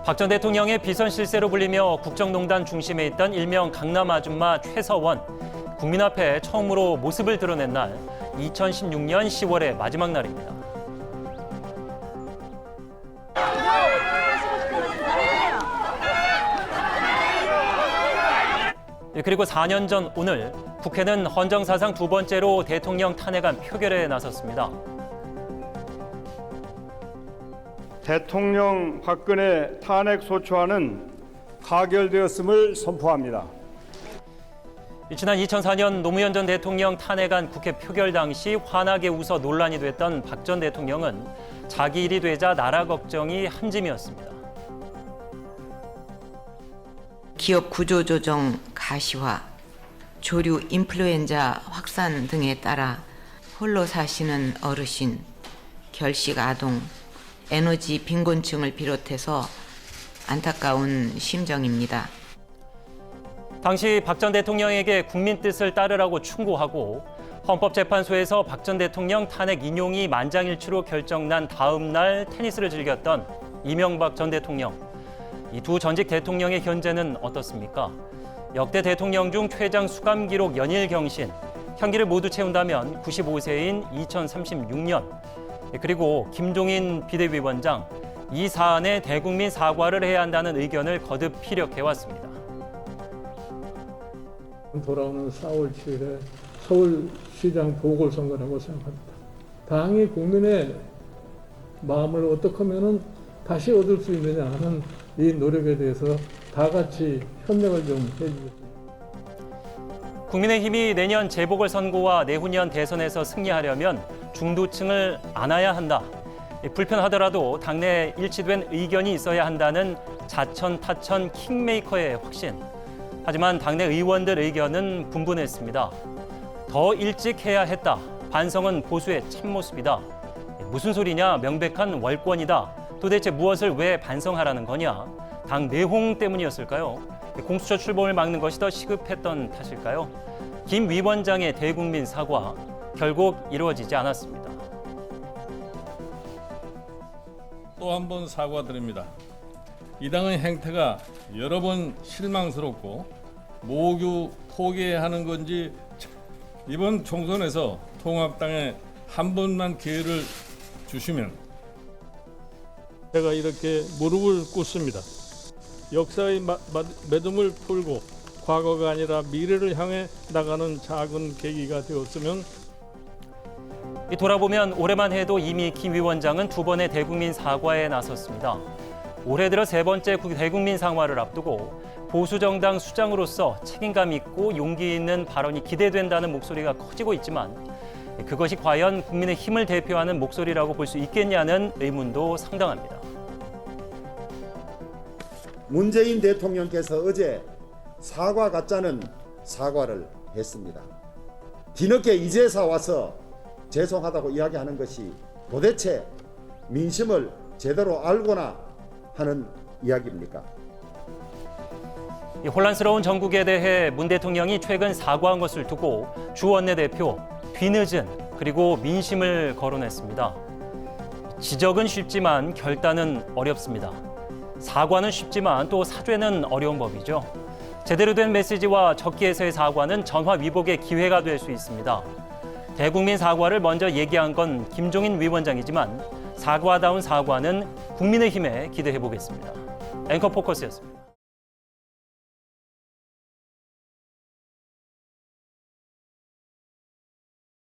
박 전 대통령의 비선 실세로 불리며 국정농단 중심에 있던 일명 강남 아줌마 최서원. 국민 앞에 처음으로 모습을 드러낸 날, 2016년 10월의 마지막 날입니다. 그리고 4년 전 오늘 국회는 헌정사상 두 번째로 대통령 탄핵안 표결에 나섰습니다. 대통령 박근혜 탄핵 소추안은 가결되었음을 선포합니다. 지난 2004년 노무현 전 대통령 탄핵안 국회 표결 당시 환하게 웃어 논란이 됐던 박 전 대통령은 자기 일이 되자 나라 걱정이 한 짐이었습니다. 기업 구조조정 가시화, 조류 인플루엔자 확산 등에 따라 홀로 사시는 어르신, 결식 아동, 에너지 빈곤층을 비롯해서 안타까운 심정입니다. 당시 박 전 대통령에게 국민 뜻을 따르라고 충고하고 헌법재판소에서 박 전 대통령 탄핵 인용이 만장일치로 결정난 다음 날 테니스를 즐겼던 이명박 전 대통령. 이 두 전직 대통령의 현재는 어떻습니까? 역대 대통령 중 최장 수감 기록 연일 경신, 형기를 모두 채운다면 95세인 2036년. 그리고 김종인 비대위원장, 이 사안에 대국민 사과를 해야 한다는 의견을 거듭 피력해왔습니다. 돌아오는 4월 7일에 서울시장 보궐선거라고 생각합니다. 당이 국민의 마음을 어떻게 하면 다시 얻을 수 있느냐 하는 이 노력에 대해서 다 같이 협력을 좀 해주겠습니다. 국민의힘이 내년 재보궐선거와 내후년 대선에서 승리하려면 중도층을 안아야 한다. 불편하더라도 당내 일치된 의견이 있어야 한다는 자천타천 킹메이커의 확신. 하지만 당내 의원들 의견은 분분했습니다. 더 일찍 해야 했다. 반성은 보수의 참모습이다. 무슨 소리냐? 명백한 월권이다. 도대체 무엇을 왜 반성하라는 거냐? 당 내홍 때문이었을까요? 공수처 출범을 막는 것이 더 시급했던 탓일까요? 김 위원장의 대국민 사과, 결국 이루어지지 않았습니다. 또 한 번 사과드립니다. 이 당의 행태가 여러 번 실망스럽고 모두 포기하는 건지 이번 총선에서 통합당에 한 번만 기회를 주시면 제가 이렇게 무릎을 꿇습니다. 역사의 매듭을 풀고 과거가 아니라 미래를 향해 나가는 작은 계기가 되었으면. 돌아보면 올해만 해도 이미 김 위원장은 두 번의 대국민 사과에 나섰습니다. 올해 들어 세 번째 대국민 사과를 앞두고 보수정당 수장으로서 책임감 있고 용기 있는 발언이 기대된다는 목소리가 커지고 있지만 그것이 과연 국민의 힘을 대표하는 목소리라고 볼 수 있겠냐는 의문도 상당합니다. 문재인 대통령께서 어제 사과 같자는 사과를 했습니다. 뒤늦게 이제서 와서 죄송하다고 이야기하는 것이 도대체 민심을 제대로 알고나 하는 이야기입니까? 혼란스러운 전국에 대해 문 대통령이 최근 사과한 것을 두고 주 원내대표 뒤늦은 그리고 민심을 거론했습니다. 지적은 쉽지만 결단은 어렵습니다. 사과는 쉽지만 또 사죄는 어려운 법이죠. 제대로 된 메시지와 적기에서의 사과는 전화 위복의 기회가 될 수 있습니다. 대국민 사과를 먼저 얘기한 건 김종인 위원장이지만 사과다운 사과는 국민의힘에 기대해 보겠습니다. 앵커 포커스였습니다.